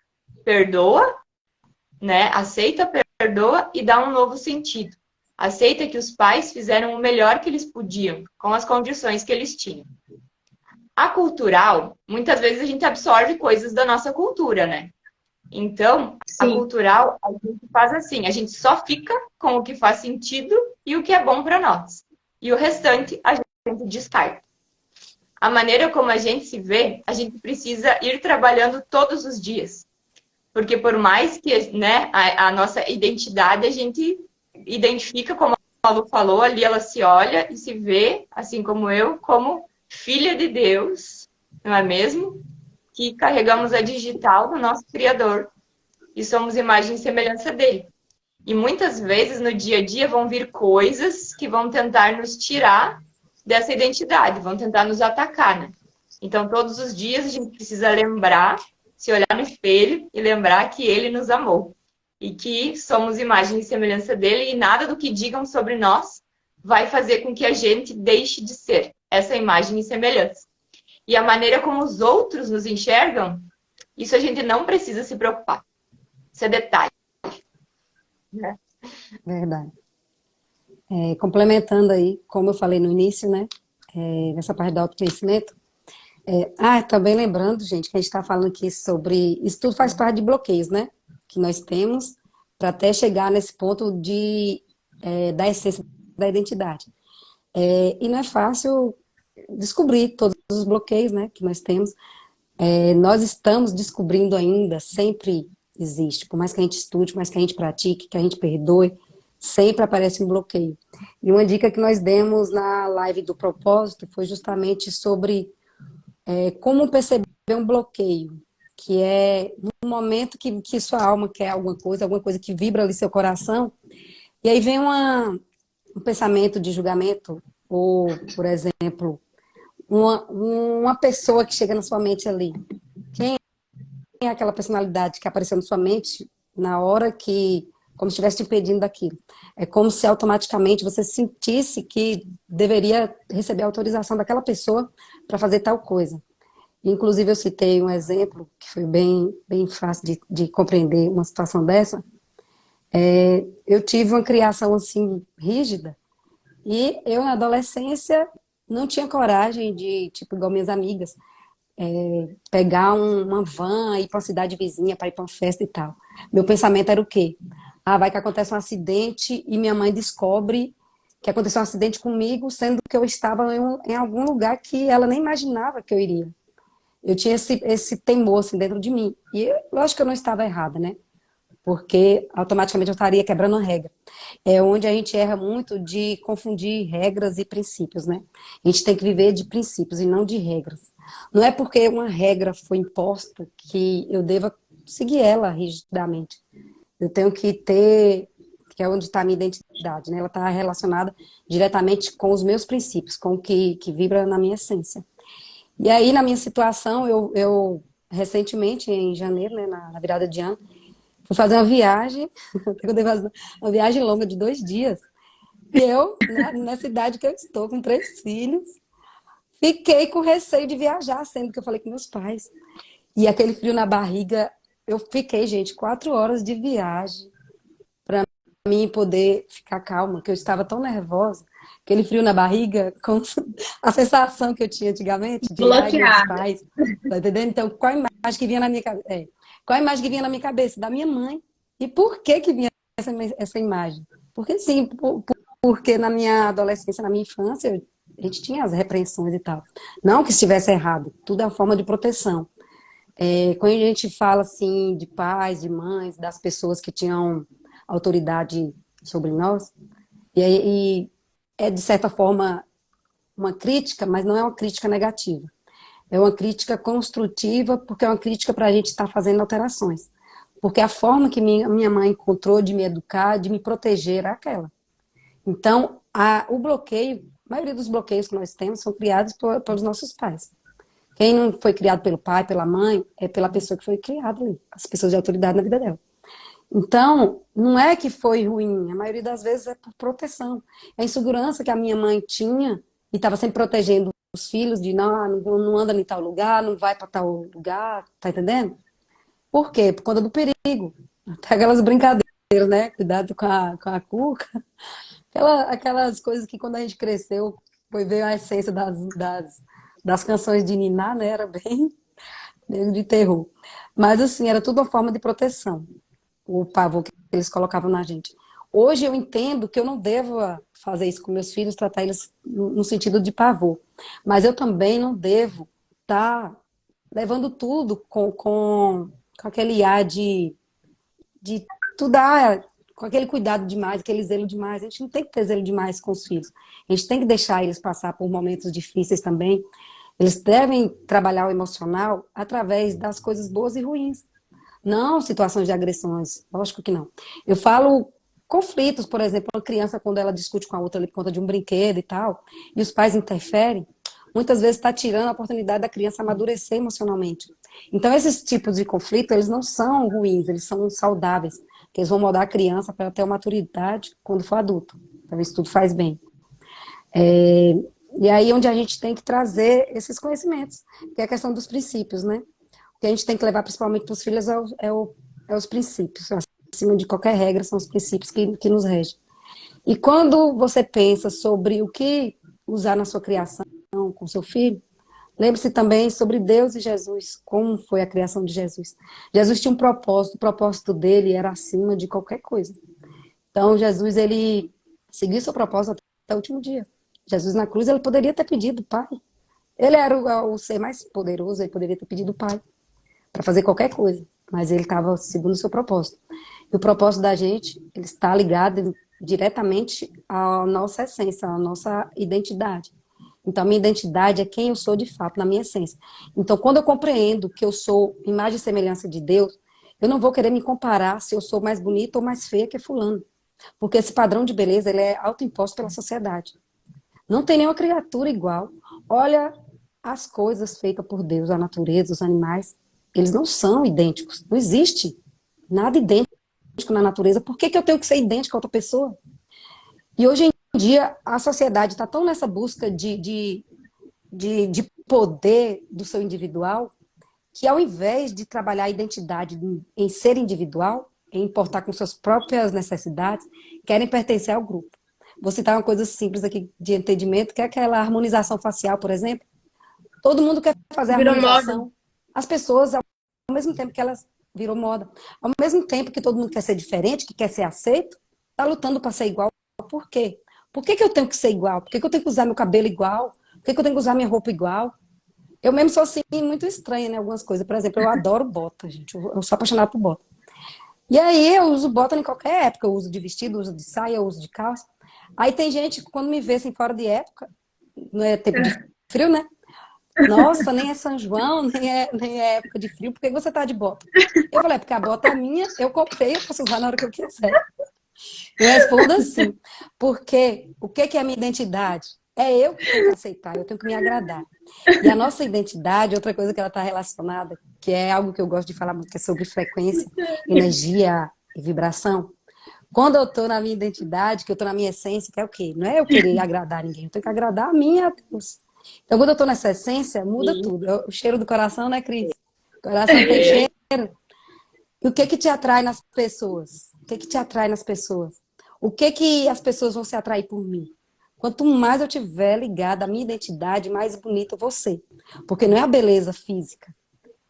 Perdoa, né? Aceita, perdoa e dá um novo sentido. Aceita que os pais fizeram o melhor que eles podiam, com as condições que eles tinham. A cultural, muitas vezes a gente absorve coisas da nossa cultura, né? Então, Sim. A cultural, a gente faz assim, a gente só fica com o que faz sentido e o que é bom para nós. E o restante a gente descarta. A maneira como a gente se vê, a gente precisa ir trabalhando todos os dias. Porque por mais que, né, a nossa identidade, a gente identifica, como a Lu falou, ali ela se olha e se vê, assim como eu, como filha de Deus, não é mesmo? Que carregamos a digital do nosso Criador e somos imagem e semelhança dele. E muitas vezes no dia a dia vão vir coisas que vão tentar nos tirar dessa identidade, vão tentar nos atacar, né? Então todos os dias a gente precisa lembrar, se olhar no espelho e lembrar que ele nos amou e que somos imagem e semelhança dele e nada do que digam sobre nós vai fazer com que a gente deixe de ser essa imagem e semelhança. E a maneira como os outros nos enxergam, isso a gente não precisa se preocupar. Isso é detalhe. Né? Verdade. Complementando aí, como eu falei no início, né? Nessa parte do autoconhecimento. Também lembrando, gente, que a gente está falando aqui sobre... Isso tudo faz parte de bloqueios, né? Que nós temos para até chegar nesse ponto da essência da identidade. E não é fácil descobrir todos os bloqueios, né, que nós temos. Nós estamos descobrindo ainda, sempre existe, por mais que a gente estude, por mais que a gente pratique, que a gente perdoe, sempre aparece um bloqueio. E uma dica que nós demos na live do propósito foi justamente sobre como perceber um bloqueio, que é no momento que sua alma quer alguma coisa que vibra ali seu coração, e aí vem um pensamento de julgamento, ou, por exemplo, uma pessoa que chega na sua mente ali. Quem é aquela personalidade que apareceu na sua mente na hora que, como se estivesse te impedindo daquilo? É como se automaticamente você sentisse que deveria receber a autorização daquela pessoa para fazer tal coisa. Inclusive, eu citei um exemplo que foi bem fácil de compreender uma situação dessa. Eu tive uma criação assim rígida e eu, na adolescência, não tinha coragem de, tipo, igual minhas amigas, pegar uma van e ir para uma cidade vizinha para ir para uma festa e tal. Meu pensamento era o quê? Ah, vai que acontece um acidente e minha mãe descobre que aconteceu um acidente comigo, sendo que eu estava em algum lugar que ela nem imaginava que eu iria. Eu tinha esse temor assim, dentro de mim. E lógico que eu não estava errada, né? Porque automaticamente eu estaria quebrando a regra. É onde a gente erra muito de confundir regras e princípios, né? A gente tem que viver de princípios e não de regras. Não é porque uma regra foi imposta que eu deva seguir ela rigidamente. Eu tenho que ter, que é onde está a minha identidade, né? Ela está relacionada diretamente com os meus princípios, com o que vibra na minha essência. E aí, na minha situação, eu recentemente, em janeiro, né, na virada de ano, fui fazer uma viagem, uma viagem longa de 2 dias. E eu, na cidade que eu estou, com 3 filhos, fiquei com receio de viajar, sendo que eu falei com meus pais. E aquele frio na barriga, eu fiquei, gente, 4 horas de viagem para mim poder ficar calma, que eu estava tão nervosa. Aquele frio na barriga, com a sensação que eu tinha antigamente de ai, meus Bloqueada. pais, tá entendendo? Então, qual a imagem que vinha na minha cabeça? Qual a imagem que vinha na minha cabeça? Da minha mãe. E por que vinha essa imagem? Porque sim, porque na minha adolescência, na minha infância, a gente tinha as repreensões e tal. Não que estivesse errado, tudo é uma forma de proteção. Quando a gente fala assim de pais, de mães, das pessoas que tinham autoridade sobre nós, e é de certa forma uma crítica, mas não é uma crítica negativa. É uma crítica construtiva, porque é uma crítica para a gente estar fazendo alterações. Porque a forma que minha mãe encontrou de me educar, de me proteger, era aquela. Então, o bloqueio, a maioria dos bloqueios que nós temos são criados pelos nossos pais. Quem não foi criado pelo pai, pela mãe, é pela pessoa que foi criada ali, as pessoas de autoridade na vida dela. Então, não é que foi ruim, a maioria das vezes é por proteção. É a insegurança que a minha mãe tinha e estava sempre protegendo os filhos de não anda em tal lugar, não vai para tal lugar, tá entendendo? Por quê? Por conta do perigo. Até aquelas brincadeiras, né? Cuidado com a cuca. Aquelas coisas que quando a gente cresceu, foi ver a essência das canções de Niná, né? Era bem de terror. Mas assim, era tudo uma forma de proteção. O pavor que eles colocavam na gente. Hoje eu entendo que eu não devo fazer isso com meus filhos, tratar eles no sentido de pavor. Mas eu também não devo estar levando tudo com aquele ar de tudo com aquele cuidado demais, aquele zelo demais. A gente não tem que ter zelo demais com os filhos. A gente tem que deixar eles passar por momentos difíceis também. Eles devem trabalhar o emocional através das coisas boas e ruins. Não situações de agressões, lógico que não. Eu falo conflitos, por exemplo, uma criança quando ela discute com a outra ali por conta de um brinquedo e tal, e os pais interferem, muitas vezes está tirando a oportunidade da criança amadurecer emocionalmente. Então, esses tipos de conflito, eles não são ruins, eles são saudáveis, que eles vão moldar a criança para ter uma maturidade quando for adulto. Então, isso tudo faz bem. E aí, onde a gente tem que trazer esses conhecimentos, que é a questão dos princípios, né? O que a gente tem que levar principalmente para os filhos é os princípios. Acima de qualquer regra, são os princípios que nos regem. E quando você pensa sobre o que usar na sua criação com seu filho, lembre-se também sobre Deus e Jesus, como foi a criação de Jesus. Jesus tinha um propósito, o propósito dele era acima de qualquer coisa. Então, Jesus, ele seguiu seu propósito até o último dia. Jesus na cruz, ele poderia ter pedido o Pai. Ele era o ser mais poderoso, ele poderia ter pedido o Pai para fazer qualquer coisa, mas ele estava segundo o seu propósito. E o propósito da gente, ele está ligado diretamente à nossa essência, à nossa identidade. Então, a minha identidade é quem eu sou de fato, na minha essência. Então, quando eu compreendo que eu sou imagem e semelhança de Deus, eu não vou querer me comparar se eu sou mais bonita ou mais feia que fulano. Porque esse padrão de beleza, ele é autoimposto pela sociedade. Não tem nenhuma criatura igual. Olha as coisas feitas por Deus, a natureza, os animais, eles não são idênticos. Não existe nada idêntico na natureza. Por que eu tenho que ser idêntico a outra pessoa? E hoje em dia, a sociedade está tão nessa busca de poder do seu individual, que ao invés de trabalhar a identidade em ser individual, em importar com suas próprias necessidades, querem pertencer ao grupo. Vou citar uma coisa simples aqui de entendimento, que é aquela harmonização facial, por exemplo. Todo mundo quer fazer a harmonização. As pessoas, ao mesmo tempo que elas virou moda, ao mesmo tempo que todo mundo quer ser diferente, que quer ser aceito, está lutando para ser igual. Por quê? Por que eu tenho que ser igual? Por que eu tenho que usar meu cabelo igual? Por que eu tenho que usar minha roupa igual? Eu mesmo sou assim, muito estranha, né? Algumas coisas. Por exemplo, eu adoro bota, gente. Eu sou apaixonada por bota. E aí eu uso bota em qualquer época. Eu uso de vestido, uso de saia, eu uso de calça. Aí tem gente que quando me vê assim fora de época, não é tempo de frio, né? Nossa, nem é São João, nem é época de frio, por que você tá de bota? Eu falei, porque a bota é minha, eu comprei, eu posso usar na hora que eu quiser. Eu respondo assim, porque o que é a minha identidade? É eu que tenho que aceitar, eu tenho que me agradar. E a nossa identidade, outra coisa que ela está relacionada, que é algo que eu gosto de falar muito, que é sobre frequência, energia e vibração. Quando eu estou na minha identidade, que eu estou na minha essência, que é o quê? Não é eu querer agradar ninguém, eu tenho que agradar a mim e a Deus. Então, quando eu estou nessa essência, muda tudo. O cheiro do coração, né, Cris? O coração tem cheiro. E o que te atrai nas pessoas? O que te atrai nas pessoas? O que as pessoas vão se atrair por mim? Quanto mais eu tiver ligada à minha identidade, mais bonita eu vou ser. Porque não é a beleza física,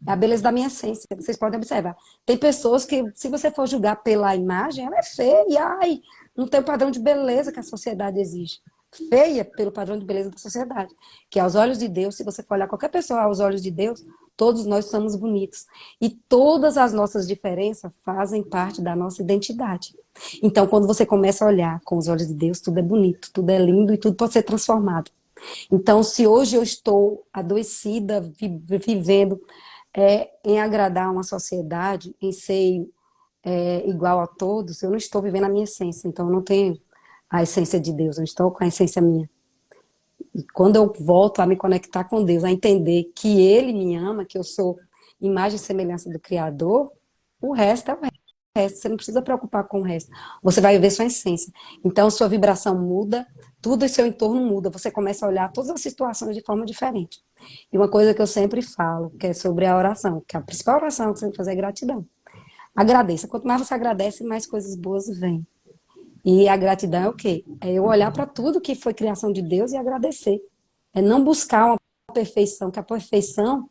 é a beleza da minha essência. Vocês podem observar. Tem pessoas que, se você for julgar pela imagem, ela é feia. E, ai, não tem o padrão de beleza que a sociedade exige. Feia pelo padrão de beleza da sociedade. Que aos olhos de Deus, se você for olhar qualquer pessoa aos olhos de Deus, todos nós somos bonitos. E todas as nossas diferenças fazem parte da nossa identidade. Então, quando você começa a olhar com os olhos de Deus, tudo é bonito, tudo é lindo e tudo pode ser transformado. Então, se hoje eu estou adoecida, vivendo em agradar uma sociedade, em ser igual a todos, eu não estou vivendo a minha essência. Então, eu não tenho a essência de Deus, eu estou com a essência minha. E quando eu volto a me conectar com Deus, a entender que Ele me ama, que eu sou imagem e semelhança do Criador, o resto é o resto. Você não precisa preocupar com o resto. Você vai ver sua essência. Então, sua vibração muda, tudo em seu entorno muda. Você começa a olhar todas as situações de forma diferente. E uma coisa que eu sempre falo, que é sobre a oração, que a principal oração que você tem que fazer é gratidão. Agradeça. Quanto mais você agradece, mais coisas boas vêm. E a gratidão é o quê? É eu olhar para tudo que foi criação de Deus e agradecer. É não buscar uma perfeição, que a perfeição,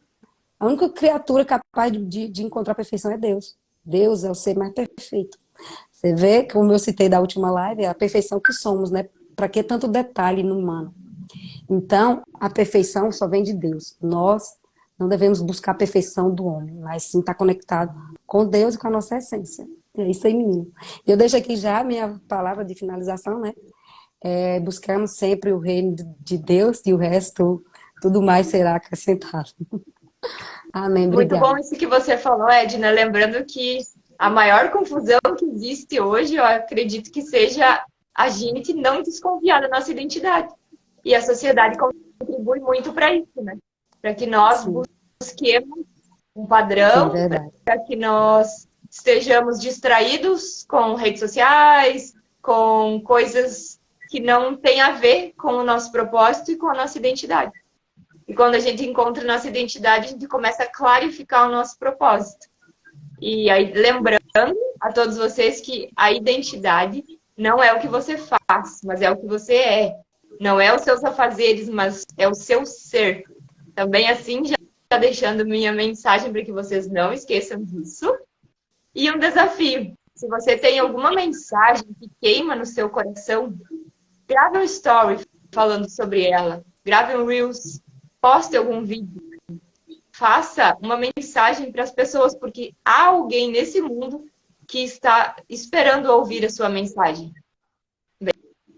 a única criatura capaz de encontrar a perfeição é Deus. Deus é o ser mais perfeito. Você vê, como eu citei da última live, é a perfeição que somos, né? Para que tanto detalhe no humano? Então, a perfeição só vem de Deus. Nós não devemos buscar a perfeição do homem, mas sim estar conectado com Deus e com a nossa essência. É isso aí, menino. Eu deixo aqui já a minha palavra de finalização, né? Buscamos sempre o reino de Deus e o resto, tudo mais será acrescentado. Amém, Muito obrigada. bom isso que você falou, Edna. Lembrando que a maior confusão que existe hoje, eu acredito que seja a gente não desconfiar da nossa identidade. E a sociedade contribui muito para isso, né? Para que nós busquemos um padrão, para que nós estejamos distraídos com redes sociais, com coisas que não têm a ver com o nosso propósito e com a nossa identidade. E quando a gente encontra a nossa identidade, a gente começa a clarificar o nosso propósito. E aí, lembrando a todos vocês que a identidade não é o que você faz, mas é o que você é. Não é os seus afazeres, mas é o seu ser. Também assim, já deixando minha mensagem para que vocês não esqueçam disso. E um desafio. Se você tem alguma mensagem que queima no seu coração, grava um story, falando sobre ela. Grave um Reels, poste algum vídeo. Faça uma mensagem para as pessoas, porque há alguém nesse mundo que está esperando ouvir a sua mensagem.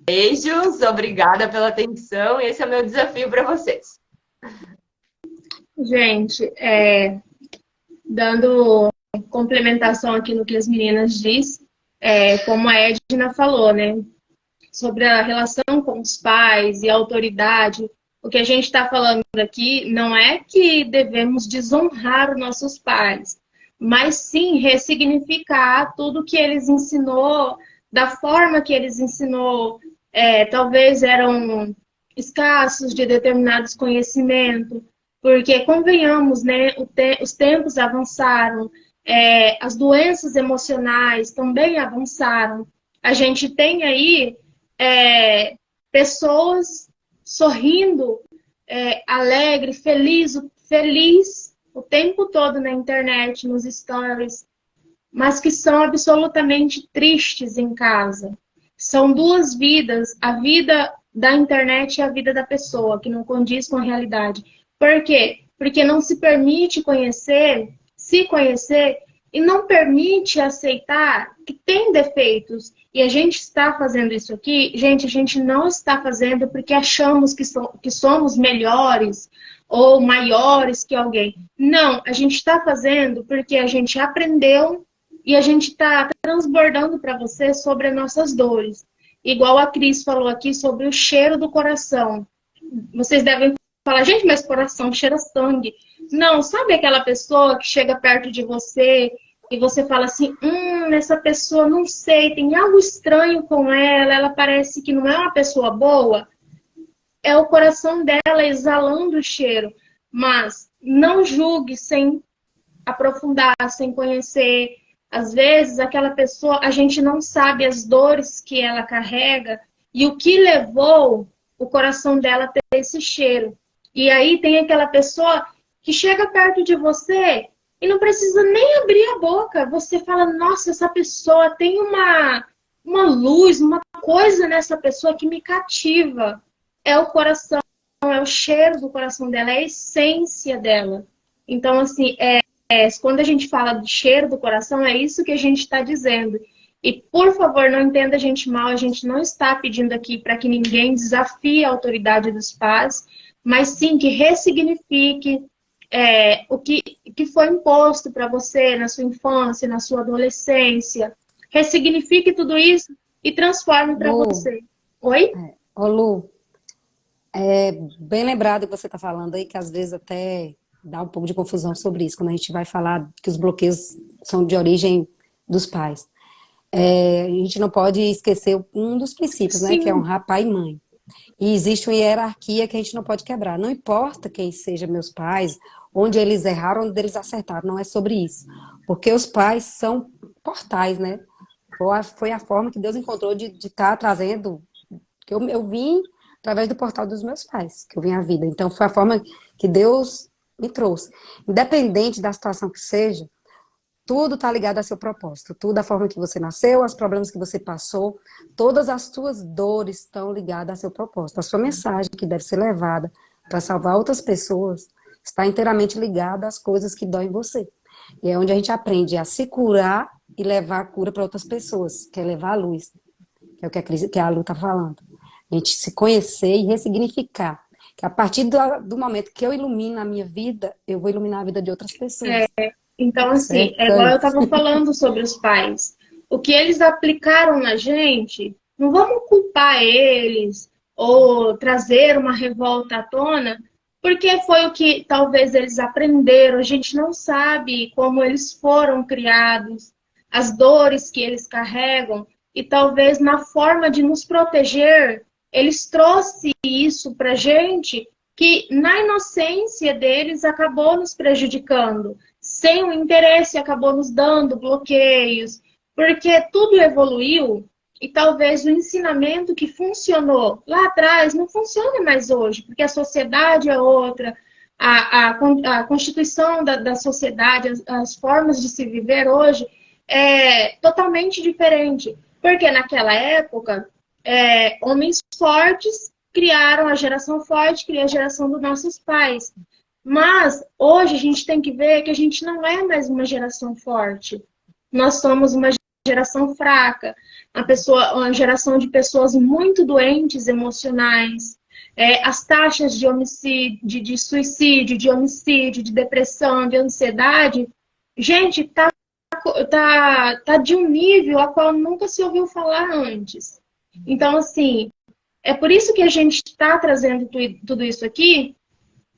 Beijos, obrigada pela atenção. Esse é o meu desafio para vocês. Gente, dando complementação aqui no que as meninas dizem, como a Edna falou, né? Sobre a relação com os pais e a autoridade. O que a gente está falando aqui não é que devemos desonrar os nossos pais, mas sim ressignificar tudo que eles ensinou, da forma que eles ensinou. Talvez eram escassos de determinados conhecimentos, porque, convenhamos, né, os tempos avançaram, as doenças emocionais também avançaram. A gente tem aí pessoas sorrindo, alegre, feliz o tempo todo na internet, nos stories, mas que são absolutamente tristes em casa. São duas vidas, a vida da internet e a vida da pessoa, que não condiz com a realidade. Por quê? Porque não se permite se conhecer e não permite aceitar que tem defeitos. E a gente está fazendo isso aqui, gente, a gente não está fazendo porque achamos que somos melhores ou maiores que alguém. Não, a gente está fazendo porque a gente aprendeu e a gente está transbordando para você sobre as nossas dores. Igual a Cris falou aqui sobre o cheiro do coração. Vocês devem falar, gente, mas coração cheira sangue. Não, sabe aquela pessoa que chega perto de você e você fala assim, essa pessoa, não sei, tem algo estranho com ela parece que não é uma pessoa boa? É o coração dela exalando o cheiro. Mas não julgue sem aprofundar, sem conhecer. Às vezes, aquela pessoa, a gente não sabe as dores que ela carrega e o que levou o coração dela a ter esse cheiro. E aí tem aquela pessoa que chega perto de você e não precisa nem abrir a boca. Você fala, nossa, essa pessoa tem uma luz, uma coisa nessa pessoa que me cativa. É o coração, é o cheiro do coração dela, é a essência dela. Então, assim, quando a gente fala de cheiro do coração, é isso que a gente está dizendo. E, por favor, não entenda a gente mal, a gente não está pedindo aqui para que ninguém desafie a autoridade dos pais, mas sim que ressignifique o que foi imposto para você na sua infância, na sua adolescência. Ressignifique tudo isso e transforme para você. Oi? Ô, Lu, bem lembrado que você está falando aí, que às vezes até dá um pouco de confusão sobre isso, quando a gente vai falar que os bloqueios são de origem dos pais. A gente não pode esquecer um dos princípios, né, que é honrar pai e mãe. E existe uma hierarquia que a gente não pode quebrar. Não importa quem sejam meus pais, onde eles erraram, onde eles acertaram, não é sobre isso. Porque os pais são portais, né? Foi a forma que Deus encontrou de estar trazendo, que eu vim através do portal dos meus pais, que eu vim à vida. Então foi a forma que Deus me trouxe. Independente da situação que seja, tudo está ligado a seu propósito. Tudo, a forma que você nasceu, os problemas que você passou, todas as suas dores estão ligadas a seu propósito. A sua mensagem, que deve ser levada para salvar outras pessoas, está inteiramente ligada às coisas que doem em você. E é onde a gente aprende a se curar e levar a cura para outras pessoas, que é levar a luz, que é o que a Lu está falando. A gente se conhecer e ressignificar. Que a partir do momento que eu ilumino a minha vida, eu vou iluminar a vida de outras pessoas. Então, assim, igual eu estava falando sobre os pais. O que eles aplicaram na gente, não vamos culpar eles ou trazer uma revolta à tona, porque foi o que talvez eles aprenderam. A gente não sabe como eles foram criados, as dores que eles carregam, e talvez na forma de nos proteger, eles trouxeram isso pra gente, que na inocência deles acabou nos prejudicando. Sem o interesse, acabou nos dando bloqueios, porque tudo evoluiu e talvez o ensinamento que funcionou lá atrás não funcione mais hoje, porque a sociedade é outra, a constituição da sociedade, as formas de se viver hoje é totalmente diferente. Porque naquela época, homens fortes criaram a geração forte, criou a geração dos nossos pais. Mas hoje a gente tem que ver que a gente não é mais uma geração forte. Nós somos uma geração fraca, uma geração de pessoas muito doentes emocionais. As taxas de homicídio, de suicídio, de homicídio, de depressão, de ansiedade, gente, tá de um nível a qual nunca se ouviu falar antes. Então, assim, é por isso que a gente está trazendo tudo isso aqui,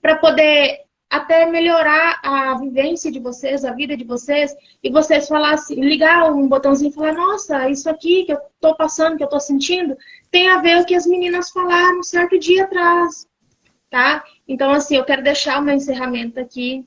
para poder até melhorar a vivência de vocês, a vida de vocês, e vocês falar assim, ligar um botãozinho e falar, nossa, isso aqui que eu tô passando, que eu tô sentindo, tem a ver com o que as meninas falaram um certo dia atrás, tá? Então, assim, eu quero deixar um encerramento aqui.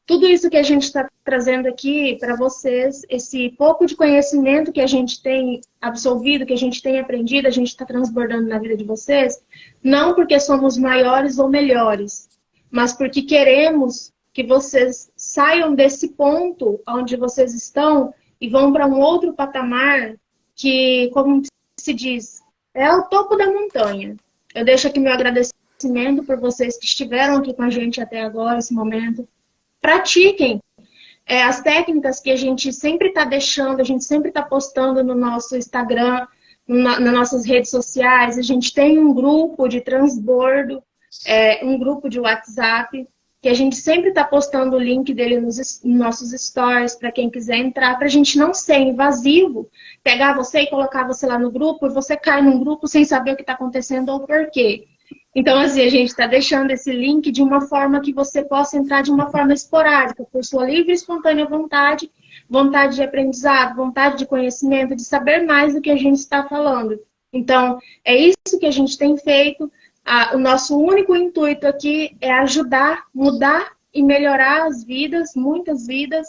Tudo isso que a gente está trazendo aqui para vocês, esse pouco de conhecimento que a gente tem absorvido, que a gente tem aprendido, a gente está transbordando na vida de vocês, não porque somos maiores ou melhores, mas porque queremos que vocês saiam desse ponto onde vocês estão e vão para um outro patamar que, como se diz, é o topo da montanha. Eu deixo aqui meu agradecimento por vocês que estiveram aqui com a gente até agora, esse momento. Pratiquem as técnicas que a gente sempre está deixando, a gente sempre está postando no nosso Instagram, nas nossas redes sociais. A gente tem um grupo de transbordo, um grupo de WhatsApp, que a gente sempre está postando o link dele nos nossos stories, para quem quiser entrar, para a gente não ser invasivo, pegar você e colocar você lá no grupo, e você cai num grupo sem saber o que está acontecendo ou por quê. Então, assim, a gente está deixando esse link de uma forma que você possa entrar de uma forma esporádica, por sua livre e espontânea vontade, vontade de aprendizado, vontade de conhecimento, de saber mais do que a gente está falando. Então, é isso que a gente tem feito. O nosso único intuito aqui é ajudar, mudar e melhorar as vidas, muitas vidas.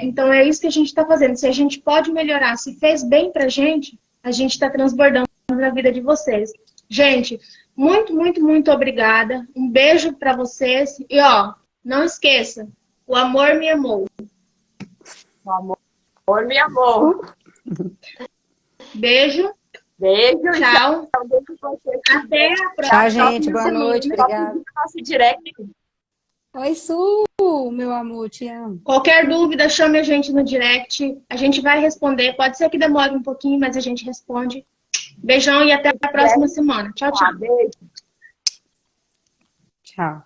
Então, é isso que a gente está fazendo. Se a gente pode melhorar, se fez bem pra gente, a gente está transbordando na vida de vocês. Gente, muito, muito, muito obrigada. Um beijo para vocês. E, não esqueça, o amor me amou. O amor me amou. Beijo. Beijo. Tchau. Até a próxima. Tchau, gente. Boa noite. Obrigada. Nosso direct. Oi, Su, meu amor, te amo. Qualquer dúvida, chame a gente no direct. A gente vai responder. Pode ser que demore um pouquinho, mas a gente responde. Beijão e até a próxima semana. Tchau, tchau. Beijo. Tchau.